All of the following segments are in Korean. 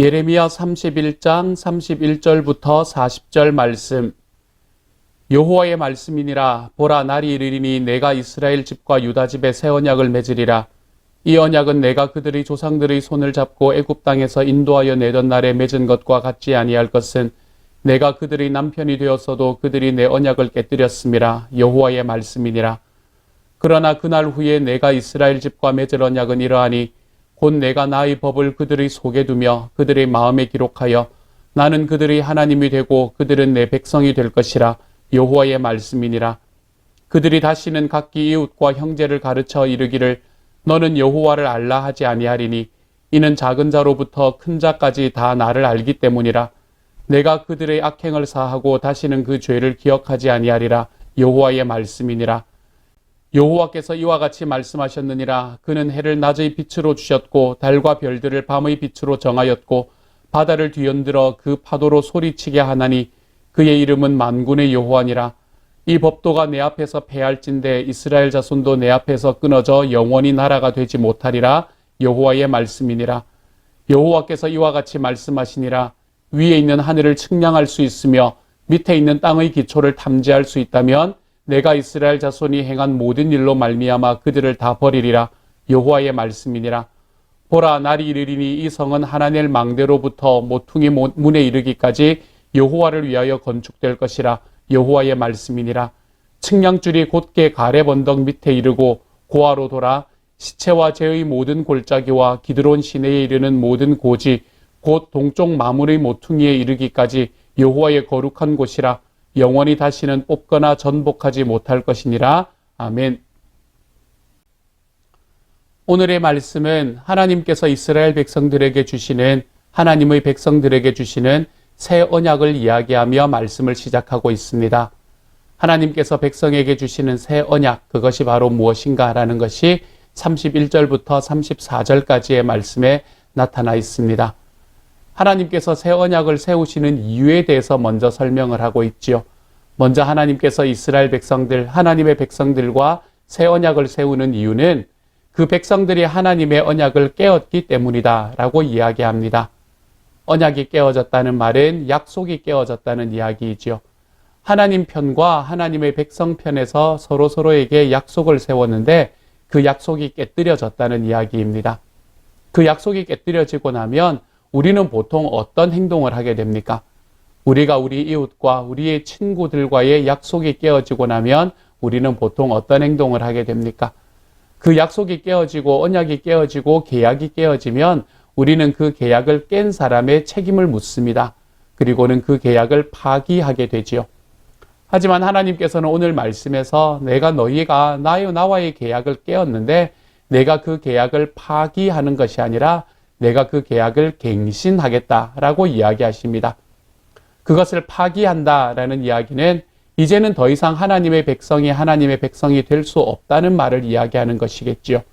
예레미야 31장 31절부터 40절 말씀. 여호와의 말씀이니라. 보라, 날이 이르리니 내가 이스라엘 집과 유다 집에 새 언약을 맺으리라. 이 언약은 내가 그들의 조상들의 손을 잡고 애굽 땅에서 인도하여 내던 날에 맺은 것과 같지 아니할 것은 내가 그들의 남편이 되었어도 그들이 내 언약을 깨뜨렸음이라. 여호와의 말씀이니라. 그러나 그날 후에 내가 이스라엘 집과 맺을 언약은 이러하니 곧 내가 나의 법을 그들의 속에 두며 그들의 마음에 기록하여 나는 그들의 하나님이 되고 그들은 내 백성이 될 것이라. 여호와의 말씀이니라. 그들이 다시는 각기 이웃과 형제를 가르쳐 이르기를 너는 여호와를 알라 하지 아니하리니 이는 작은 자로부터 큰 자까지 다 나를 알기 때문이라. 내가 그들의 악행을 사하고 다시는 그 죄를 기억하지 아니하리라. 여호와의 말씀이니라. 여호와께서 이와 같이 말씀하셨느니라. 그는 해를 낮의 빛으로 주셨고 달과 별들을 밤의 빛으로 정하였고 바다를 뒤흔들어 그 파도로 소리치게 하나니 그의 이름은 만군의 여호와니라. 이 법도가 내 앞에서 패할진대 이스라엘 자손도 내 앞에서 끊어져 영원히 나라가 되지 못하리라. 여호와의 말씀이니라. 여호와께서 이와 같이 말씀하시니라. 위에 있는 하늘을 측량할 수 있으며 밑에 있는 땅의 기초를 탐지할 수 있다면 내가 이스라엘 자손이 행한 모든 일로 말미암아 그들을 다 버리리라. 여호와의 말씀이니라. 보라, 날이 이르리니 이 성은 하나넬 망대로부터 모퉁이 문에 이르기까지 여호와를 위하여 건축될 것이라. 여호와의 말씀이니라. 측량줄이 곧게 가렙 언덕 밑에 이르고 고아로 돌아 시체와 제의 모든 골짜기와 기드론 시내에 이르는 모든 고지 곧 동쪽 마물의 모퉁이에 이르기까지 여호와의 거룩한 곳이라. 영원히 다시는 뽑거나 전복하지 못할 것이니라. 아멘. 오늘의 말씀은 하나님께서 이스라엘 백성들에게 주시는 하나님의 백성들에게 주시는 새 언약을 이야기하며 말씀을 시작하고 있습니다. 하나님께서 백성에게 주시는 새 언약, 그것이 바로 무엇인가 라는 것이 31절부터 34절까지의 말씀에 나타나 있습니다. 하나님께서 새 언약을 세우시는 이유에 대해서 먼저 설명을 하고 있지요. 먼저 하나님께서 이스라엘 백성들, 하나님의 백성들과 새 언약을 세우는 이유는 그 백성들이 하나님의 언약을 깨었기 때문이다 라고 이야기합니다. 언약이 깨어졌다는 말은 약속이 깨어졌다는 이야기이지요. 하나님 편과 하나님의 백성 편에서 서로에게 약속을 세웠는데 그 약속이 깨뜨려졌다는 이야기입니다. 그 약속이 깨뜨려지고 나면 우리는 보통 어떤 행동을 하게 됩니까? 우리가 우리 이웃과 우리의 친구들과의 약속이 깨어지고 나면 우리는 보통 어떤 행동을 하게 됩니까? 그 약속이 깨어지고 언약이 깨어지고 계약이 깨어지면 우리는 그 계약을 깬 사람의 책임을 묻습니다. 그리고는 그 계약을 파기하게 되지요. 하지만 하나님께서는 오늘 말씀에서 내가 너희가 나와의 계약을 깨었는데 내가 그 계약을 파기하는 것이 아니라 내가 그 계약을 갱신하겠다라고 이야기하십니다. 그것을 파기한다라는 이야기는 이제는 더 이상 하나님의 백성이 될 수 없다는 말을 이야기하는 것이겠지요.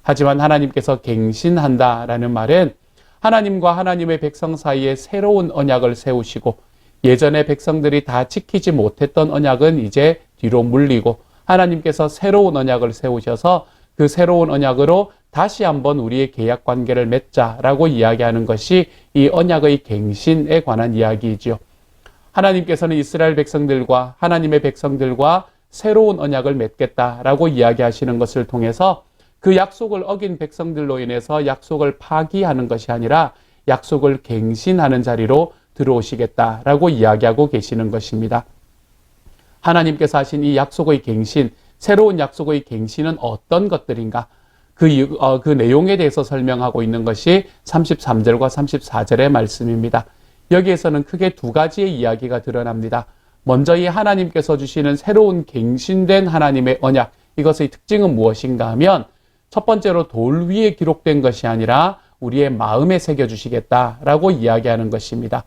하지만 하나님께서 갱신한다라는 말은 하나님과 하나님의 백성 사이에 새로운 언약을 세우시고 예전에 백성들이 다 지키지 못했던 언약은 이제 뒤로 물리고 하나님께서 새로운 언약을 세우셔서 그 새로운 언약으로 다시 한번 우리의 계약 관계를 맺자라고 이야기하는 것이 이 언약의 갱신에 관한 이야기이지요. 하나님께서는 이스라엘 백성들과 하나님의 백성들과 새로운 언약을 맺겠다라고 이야기하시는 것을 통해서 그 약속을 어긴 백성들로 인해서 약속을 파기하는 것이 아니라 약속을 갱신하는 자리로 들어오시겠다라고 이야기하고 계시는 것입니다. 하나님께서 하신 이 약속의 갱신, 새로운 약속의 갱신은 어떤 것들인가? 그 내용에 대해서 설명하고 있는 것이 33절과 34절의 말씀입니다. 여기에서는 크게 두 가지의 이야기가 드러납니다. 먼저 이 하나님께서 주시는 새로운 갱신된 하나님의 언약, 이것의 특징은 무엇인가 하면 첫 번째로 돌 위에 기록된 것이 아니라 우리의 마음에 새겨주시겠다라고 이야기하는 것입니다.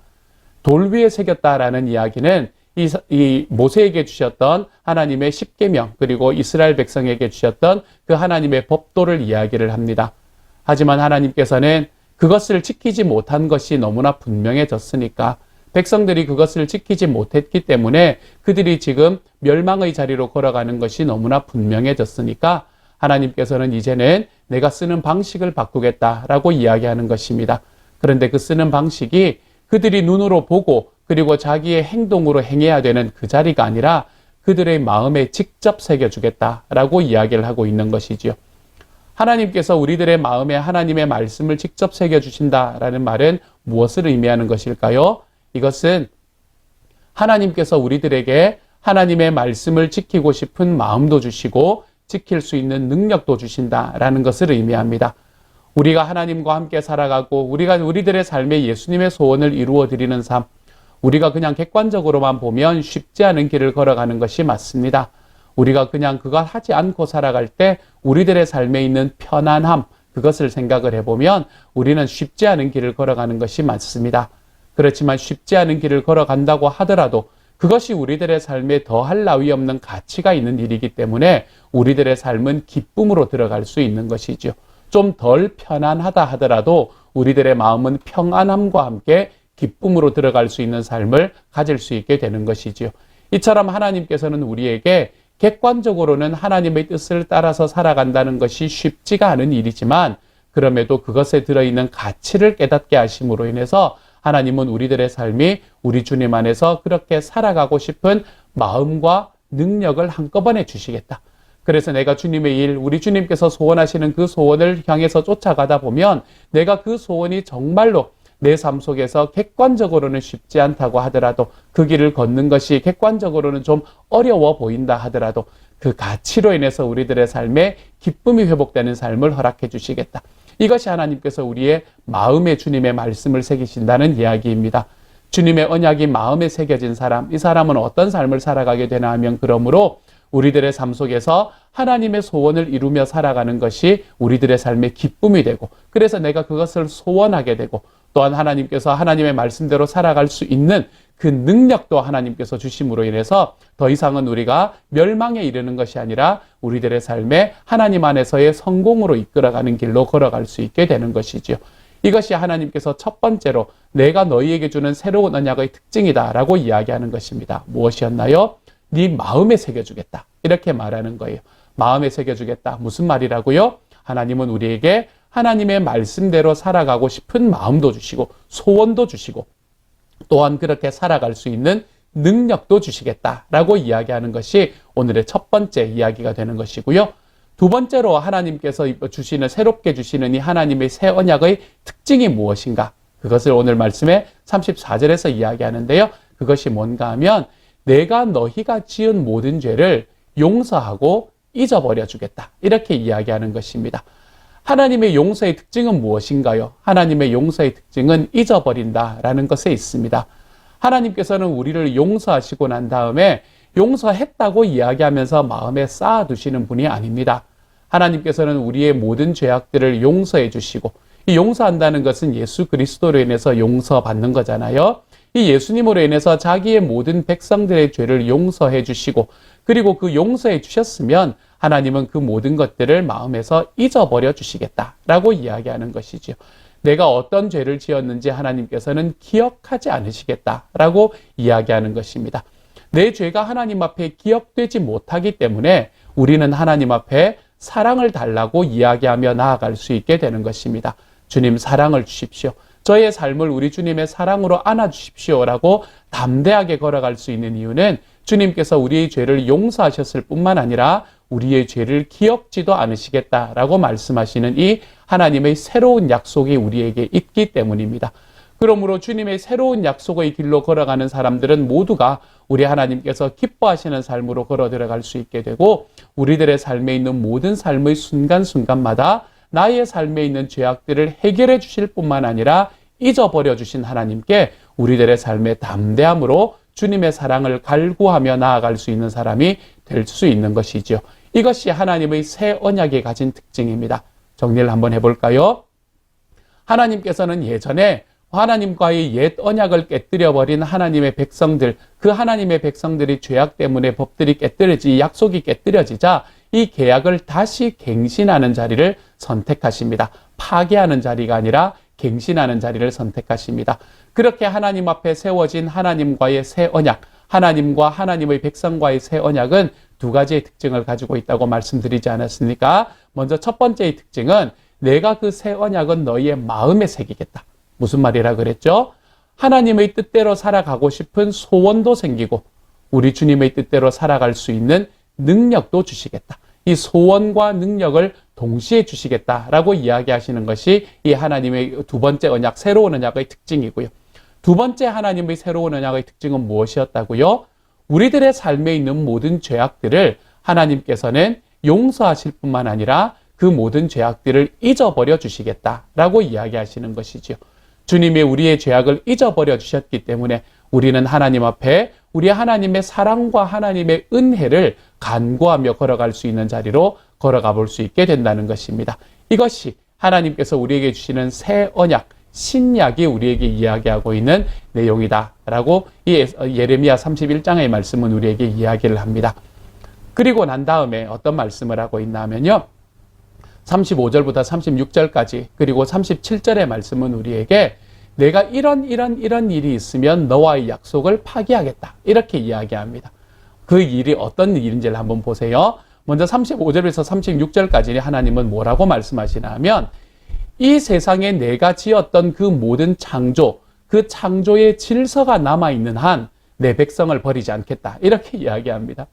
돌 위에 새겼다라는 이야기는 이 모세에게 주셨던 하나님의 십계명 그리고 이스라엘 백성에게 주셨던 그 하나님의 법도를 이야기를 합니다. 하지만 하나님께서는 그것을 지키지 못한 것이 너무나 분명해졌으니까 백성들이 그것을 지키지 못했기 때문에 그들이 지금 멸망의 자리로 걸어가는 것이 너무나 분명해졌으니까 하나님께서는 이제는 내가 쓰는 방식을 바꾸겠다라고 이야기하는 것입니다. 그런데 그 쓰는 방식이 그들이 눈으로 보고 그리고 자기의 행동으로 행해야 되는 그 자리가 아니라 그들의 마음에 직접 새겨주겠다라고 이야기를 하고 있는 것이지요. 하나님께서 우리들의 마음에 하나님의 말씀을 직접 새겨주신다라는 말은 무엇을 의미하는 것일까요? 이것은 하나님께서 우리들에게 하나님의 말씀을 지키고 싶은 마음도 주시고 지킬 수 있는 능력도 주신다라는 것을 의미합니다. 우리가 하나님과 함께 살아가고 우리가 우리들의 삶에 예수님의 소원을 이루어 드리는 삶, 우리가 그냥 객관적으로만 보면 쉽지 않은 길을 걸어가는 것이 맞습니다. 우리가 그냥 그걸 하지 않고 살아갈 때 우리들의 삶에 있는 편안함, 그것을 생각을 해보면 우리는 쉽지 않은 길을 걸어가는 것이 맞습니다. 그렇지만 쉽지 않은 길을 걸어간다고 하더라도 그것이 우리들의 삶에 더할 나위 없는 가치가 있는 일이기 때문에 우리들의 삶은 기쁨으로 들어갈 수 있는 것이죠. 좀 덜 편안하다 하더라도 우리들의 마음은 평안함과 함께 기쁨으로 들어갈 수 있는 삶을 가질 수 있게 되는 것이지요. 이처럼 하나님께서는 우리에게 객관적으로는 하나님의 뜻을 따라서 살아간다는 것이 쉽지가 않은 일이지만 그럼에도 그것에 들어있는 가치를 깨닫게 하심으로 인해서 하나님은 우리들의 삶이 우리 주님 안에서 그렇게 살아가고 싶은 마음과 능력을 한꺼번에 주시겠다. 그래서 내가 주님의 일, 우리 주님께서 소원하시는 그 소원을 향해서 쫓아가다 보면 내가 그 소원이 정말로 내 삶 속에서 객관적으로는 쉽지 않다고 하더라도 그 길을 걷는 것이 객관적으로는 좀 어려워 보인다 하더라도 그 가치로 인해서 우리들의 삶에 기쁨이 회복되는 삶을 허락해 주시겠다. 이것이 하나님께서 우리의 마음에 주님의 말씀을 새기신다는 이야기입니다. 주님의 언약이 마음에 새겨진 사람, 이 사람은 어떤 삶을 살아가게 되나 하면 그러므로 우리들의 삶 속에서 하나님의 소원을 이루며 살아가는 것이 우리들의 삶의 기쁨이 되고 그래서 내가 그것을 소원하게 되고 또한 하나님께서 하나님의 말씀대로 살아갈 수 있는 그 능력도 하나님께서 주심으로 인해서 더 이상은 우리가 멸망에 이르는 것이 아니라 우리들의 삶에 하나님 안에서의 성공으로 이끌어가는 길로 걸어갈 수 있게 되는 것이지요. 이것이 하나님께서 첫 번째로 내가 너희에게 주는 새로운 언약의 특징이다라고 이야기하는 것입니다. 무엇이었나요? 네 마음에 새겨주겠다. 이렇게 말하는 거예요. 마음에 새겨주겠다. 무슨 말이라고요? 하나님은 우리에게 하나님의 말씀대로 살아가고 싶은 마음도 주시고 소원도 주시고 또한 그렇게 살아갈 수 있는 능력도 주시겠다라고 이야기하는 것이 오늘의 첫 번째 이야기가 되는 것이고요. 두 번째로 하나님께서 주시는 새롭게 주시는 이 하나님의 새 언약의 특징이 무엇인가? 그것을 오늘 말씀의 34절에서 이야기하는데요. 그것이 뭔가 하면 내가 너희가 지은 모든 죄를 용서하고 잊어버려 주겠다. 이렇게 이야기하는 것입니다. 하나님의 용서의 특징은 무엇인가요? 하나님의 용서의 특징은 잊어버린다라는 것에 있습니다. 하나님께서는 우리를 용서하시고 난 다음에 용서했다고 이야기하면서 마음에 쌓아두시는 분이 아닙니다. 하나님께서는 우리의 모든 죄악들을 용서해 주시고 이 용서한다는 것은 예수 그리스도로 인해서 용서받는 거잖아요. 이 예수님으로 인해서 자기의 모든 백성들의 죄를 용서해 주시고 그리고 그 용서해 주셨으면 하나님은 그 모든 것들을 마음에서 잊어버려 주시겠다라고 이야기하는 것이죠. 내가 어떤 죄를 지었는지 하나님께서는 기억하지 않으시겠다라고 이야기하는 것입니다. 내 죄가 하나님 앞에 기억되지 못하기 때문에 우리는 하나님 앞에 사랑을 달라고 이야기하며 나아갈 수 있게 되는 것입니다. 주님 사랑을 주십시오. 저의 삶을 우리 주님의 사랑으로 안아주십시오라고 담대하게 걸어갈 수 있는 이유는 주님께서 우리의 죄를 용서하셨을 뿐만 아니라 우리의 죄를 기억지도 않으시겠다라고 말씀하시는 이 하나님의 새로운 약속이 우리에게 있기 때문입니다. 그러므로 주님의 새로운 약속의 길로 걸어가는 사람들은 모두가 우리 하나님께서 기뻐하시는 삶으로 걸어 들어갈 수 있게 되고 우리들의 삶에 있는 모든 삶의 순간순간마다 나의 삶에 있는 죄악들을 해결해 주실 뿐만 아니라 잊어버려 주신 하나님께 우리들의 삶의 담대함으로 주님의 사랑을 갈구하며 나아갈 수 있는 사람이 될 수 있는 것이죠. 이것이 하나님의 새 언약이 가진 특징입니다. 정리를 한번 해볼까요? 하나님께서는 예전에 하나님과의 옛 언약을 깨뜨려버린 하나님의 백성들, 그 하나님의 백성들이 죄악 때문에 법들이 약속이 깨뜨려지자 이 계약을 다시 갱신하는 자리를 선택하십니다. 파괴하는 자리가 아니라 갱신하는 자리를 선택하십니다. 그렇게 하나님 앞에 세워진 하나님과의 새 언약, 하나님과 하나님의 백성과의 새 언약은 두 가지의 특징을 가지고 있다고 말씀드리지 않았습니까? 먼저 첫 번째의 특징은 내가 그 새 언약은 너희의 마음에 새기겠다. 무슨 말이라 그랬죠? 하나님의 뜻대로 살아가고 싶은 소원도 생기고 우리 주님의 뜻대로 살아갈 수 있는 능력도 주시겠다. 이 소원과 능력을 동시에 주시겠다라고 이야기하시는 것이 이 하나님의 두 번째 언약, 새로운 언약의 특징이고요. 두 번째 하나님의 새로운 언약의 특징은 무엇이었다고요? 우리들의 삶에 있는 모든 죄악들을 하나님께서는 용서하실 뿐만 아니라 그 모든 죄악들을 잊어버려 주시겠다라고 이야기하시는 것이죠. 주님이 우리의 죄악을 잊어버려 주셨기 때문에 우리는 하나님 앞에 우리 하나님의 사랑과 하나님의 은혜를 간구하며 걸어갈 수 있는 자리로 걸어가 볼 수 있게 된다는 것입니다. 이것이 하나님께서 우리에게 주시는 새 언약, 신약이 우리에게 이야기하고 있는 내용이다라고 이 예레미야 31장의 말씀은 우리에게 이야기를 합니다. 그리고 난 다음에 어떤 말씀을 하고 있나 하면요. 35절부터 36절까지 그리고 37절의 말씀은 우리에게 내가 이런 일이 있으면 너와의 약속을 파기하겠다. 이렇게 이야기합니다. 그 일이 어떤 일인지를 한번 보세요. 먼저 35절에서 36절까지 하나님은 뭐라고 말씀하시나 하면 이 세상에 내가 지었던 그 모든 창조, 그 창조의 질서가 남아있는 한 내 백성을 버리지 않겠다. 이렇게 이야기합니다.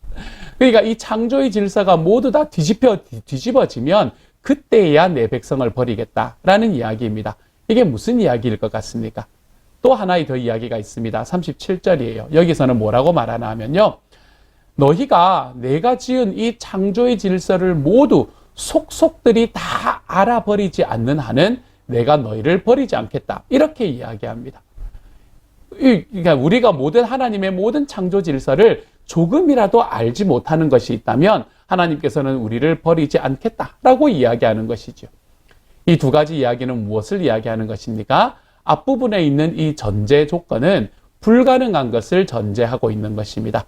그러니까 이 창조의 질서가 모두 다 뒤집어지면 그때야 내 백성을 버리겠다라는 이야기입니다. 이게 무슨 이야기일 것 같습니까? 또 하나의 더 이야기가 있습니다. 37절이에요. 여기서는 뭐라고 말하나 하면요. 너희가 내가 지은 이 창조의 질서를 모두 속속들이 다 알아버리지 않는 한은 내가 너희를 버리지 않겠다. 이렇게 이야기합니다. 그러니까 우리가 하나님의 모든 창조 질서를 조금이라도 알지 못하는 것이 있다면 하나님께서는 우리를 버리지 않겠다라고 이야기하는 것이죠. 이 두 가지 이야기는 무엇을 이야기하는 것입니까? 앞부분에 있는 이 전제 조건은 불가능한 것을 전제하고 있는 것입니다.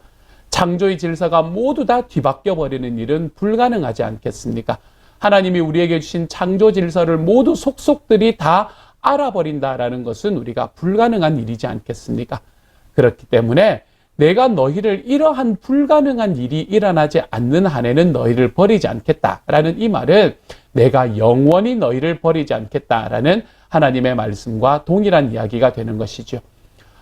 창조의 질서가 모두 다 뒤바뀌어 버리는 일은 불가능하지 않겠습니까? 하나님이 우리에게 주신 창조 질서를 모두 속속들이 다 알아버린다라는 것은 우리가 불가능한 일이지 않겠습니까? 그렇기 때문에 내가 너희를 이러한 불가능한 일이 일어나지 않는 한에는 너희를 버리지 않겠다라는 이 말은 내가 영원히 너희를 버리지 않겠다라는 하나님의 말씀과 동일한 이야기가 되는 것이죠.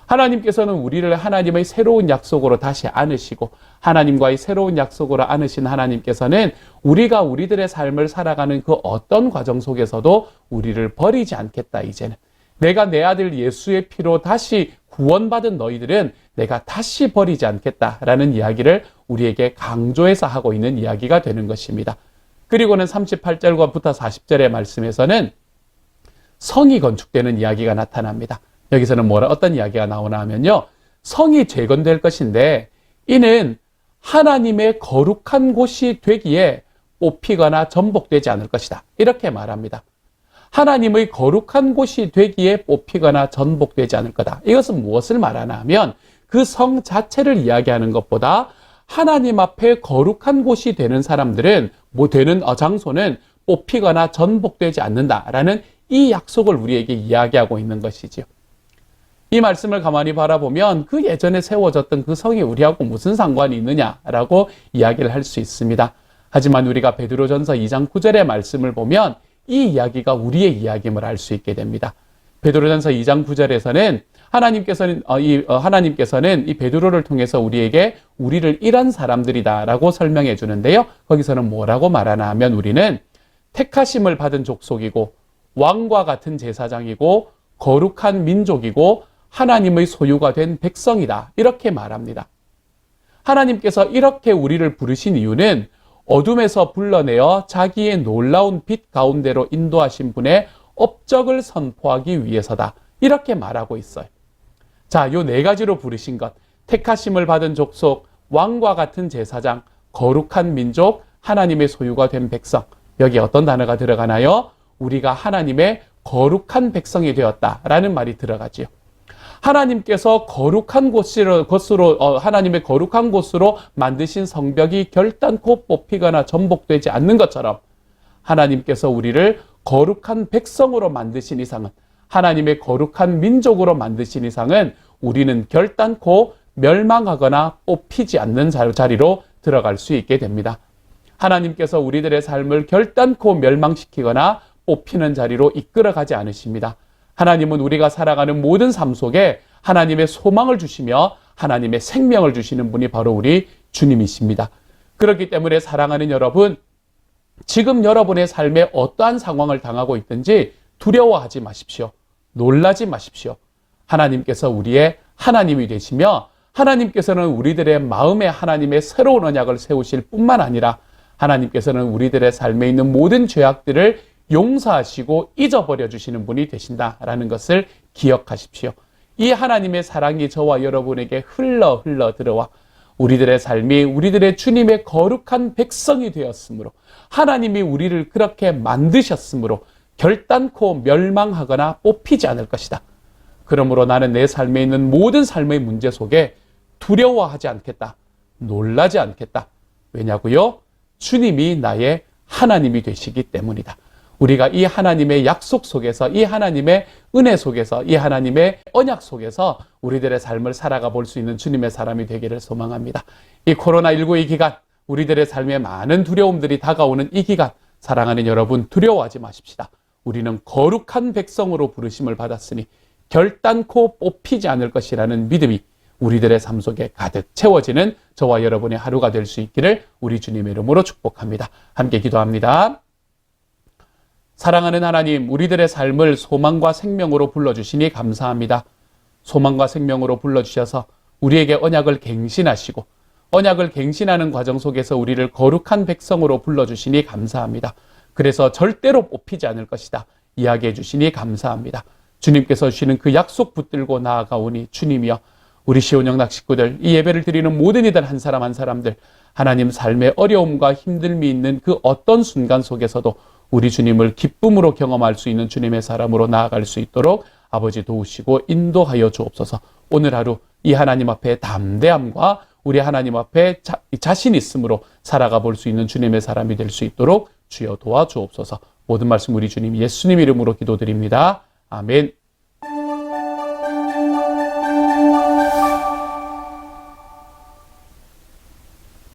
하나님께서는 우리를 하나님의 새로운 약속으로 다시 안으시고 하나님과의 새로운 약속으로 안으신 하나님께서는 우리가 우리들의 삶을 살아가는 그 어떤 과정 속에서도 우리를 버리지 않겠다. 이제는 내가 내 아들 예수의 피로 다시 구원받은 너희들은 내가 다시 버리지 않겠다라는 이야기를 우리에게 강조해서 하고 있는 이야기가 되는 것입니다. 그리고는 38절부터 40절의 말씀에서는 성이 건축되는 이야기가 나타납니다. 여기서는 어떤 이야기가 나오나 하면요. 성이 재건될 것인데 이는 하나님의 거룩한 곳이 되기에 뽑히거나 전복되지 않을 것이다. 이렇게 말합니다. 하나님의 거룩한 곳이 되기에 뽑히거나 전복되지 않을 거다. 이것은 무엇을 말하나 하면 그 성 자체를 이야기하는 것보다 하나님 앞에 거룩한 곳이 되는 사람들은 되는 장소는 뽑히거나 전복되지 않는다라는 이 약속을 우리에게 이야기하고 있는 것이지요. 이 말씀을 가만히 바라보면 그 예전에 세워졌던 그 성이 우리하고 무슨 상관이 있느냐라고 이야기를 할 수 있습니다. 하지만 우리가 베드로전서 2장 9절의 말씀을 보면 이 이야기가 우리의 이야기임을 알 수 있게 됩니다. 베드로전서 2장 9절에서는 하나님께서는 이 베드로를 통해서 우리를 이런 사람들이다라고 설명해 주는데요. 거기서는 뭐라고 말하나 하면 우리는 택하심을 받은 족속이고 왕과 같은 제사장이고 거룩한 민족이고 하나님의 소유가 된 백성이다. 이렇게 말합니다. 하나님께서 이렇게 우리를 부르신 이유는 어둠에서 불러내어 자기의 놀라운 빛 가운데로 인도하신 분의 업적을 선포하기 위해서다. 이렇게 말하고 있어요. 자, 요 네 가지로 부르신 것. 택하심을 받은 족속, 왕과 같은 제사장, 거룩한 민족, 하나님의 소유가 된 백성. 여기에 어떤 단어가 들어가나요? 우리가 하나님의 거룩한 백성이 되었다라는 말이 들어가지요. 하나님께서 하나님의 거룩한 곳으로 만드신 성벽이 결단코 뽑히거나 전복되지 않는 것처럼 하나님께서 우리를 거룩한 백성으로 만드신 이상은 하나님의 거룩한 민족으로 만드신 이상은 우리는 결단코 멸망하거나 뽑히지 않는 자리로 들어갈 수 있게 됩니다. 하나님께서 우리들의 삶을 결단코 멸망시키거나 뽑히는 자리로 이끌어가지 않으십니다. 하나님은 우리가 살아가는 모든 삶 속에 하나님의 소망을 주시며 하나님의 생명을 주시는 분이 바로 우리 주님이십니다. 그렇기 때문에 사랑하는 여러분, 지금 여러분의 삶에 어떠한 상황을 당하고 있든지 두려워하지 마십시오. 놀라지 마십시오. 하나님께서 우리의 하나님이 되시며 하나님께서는 우리들의 마음에 하나님의 새로운 언약을 세우실 뿐만 아니라 하나님께서는 우리들의 삶에 있는 모든 죄악들을 용서하시고 잊어버려 주시는 분이 되신다라는 것을 기억하십시오. 이 하나님의 사랑이 저와 여러분에게 흘러 들어와 우리들의 삶이 우리들의 주님의 거룩한 백성이 되었으므로 하나님이 우리를 그렇게 만드셨으므로 결단코 멸망하거나 뽑히지 않을 것이다. 그러므로 나는 내 삶에 있는 모든 삶의 문제 속에 두려워하지 않겠다. 놀라지 않겠다. 왜냐고요? 주님이 나의 하나님이 되시기 때문이다. 우리가 이 하나님의 약속 속에서, 이 하나님의 은혜 속에서, 이 하나님의 언약 속에서 우리들의 삶을 살아가 볼 수 있는 주님의 사람이 되기를 소망합니다. 이 코로나19의 기간, 우리들의 삶에 많은 두려움들이 다가오는 이 기간, 사랑하는 여러분 두려워하지 마십시다. 우리는 거룩한 백성으로 부르심을 받았으니 결단코 뽑히지 않을 것이라는 믿음이 우리들의 삶 속에 가득 채워지는 저와 여러분의 하루가 될 수 있기를 우리 주님의 이름으로 축복합니다. 함께 기도합니다. 사랑하는 하나님, 우리들의 삶을 소망과 생명으로 불러주시니 감사합니다. 소망과 생명으로 불러주셔서 우리에게 언약을 갱신하시고 언약을 갱신하는 과정 속에서 우리를 거룩한 백성으로 불러주시니 감사합니다. 그래서 절대로 뽑히지 않을 것이다 이야기해 주시니 감사합니다. 주님께서 주시는 그 약속 붙들고 나아가오니 주님이여, 우리 시온영락 식구들, 이 예배를 드리는 모든 이들 한 사람 한 사람들, 하나님 삶의 어려움과 힘듦이 있는 그 어떤 순간 속에서도 우리 주님을 기쁨으로 경험할 수 있는 주님의 사람으로 나아갈 수 있도록 아버지 도우시고 인도하여 주옵소서. 오늘 하루 이 하나님 앞에 담대함과 우리 하나님 앞에 자신 있음으로 살아가 볼 수 있는 주님의 사람이 될 수 있도록 주여 도와주옵소서. 모든 말씀 우리 주님 예수님 이름으로 기도드립니다. 아멘.